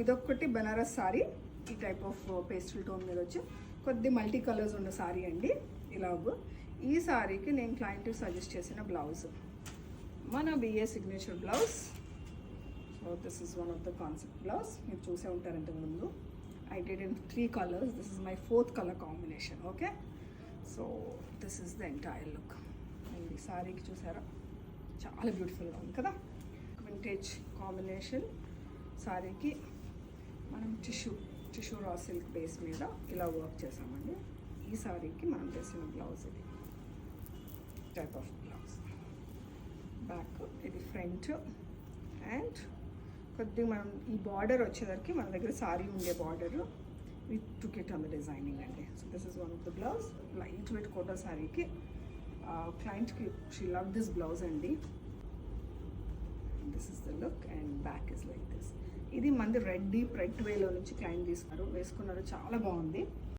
ఇదొక్కటి బనారస్ సారీ, ఈ type of pastel tone మీద వచ్చి కొద్ది మల్టీ కలర్స్ ఉన్న సారీ అండి. ఇలాగ ఈ సారీకి నేను క్లయింట్కి సజెస్ట్ చేసిన బ్లౌజ్ మన BA signature blouse. So this is one of the concept blouse. మీరు చూసే ఉంటారు ఇంతకు ముందు. I did in 3 colors. This is my 4th color combination. Okay, so this is the entire look. And ఈ సారీకి చూసారా చాలా బ్యూటిఫుల్గా ఉంది కదా. వింటేజ్ కాంబినేషన్ సారీకి మనం టిష్యూ రా సిల్క్ బేస్ మీద ఇలా వర్క్ చేసామండి. ఈ సారీకి మనం చేసిన బ్లౌజ్ ఇది టైప్ ఆఫ్ బ్లౌజ్. బ్యాక్ ఇది ఫ్రంట్ అండ్ కొద్దిగా మనం ఈ బార్డర్ వచ్చేసరికి మన దగ్గర సారీ ఉండే border we took it on the designing అండి. So this is one of the blouse. Light weight Kota సారీకి క్లయింట్కి షీ లవ్ దిస్ బ్లౌజ్ అండి. This is the look and back is like this. ఇది మంది రెడ్ డీప్ రెడ్ వేలో నుంచి client తీసుకున్నారు, వేసుకున్నారు, చాలా బాగుంది.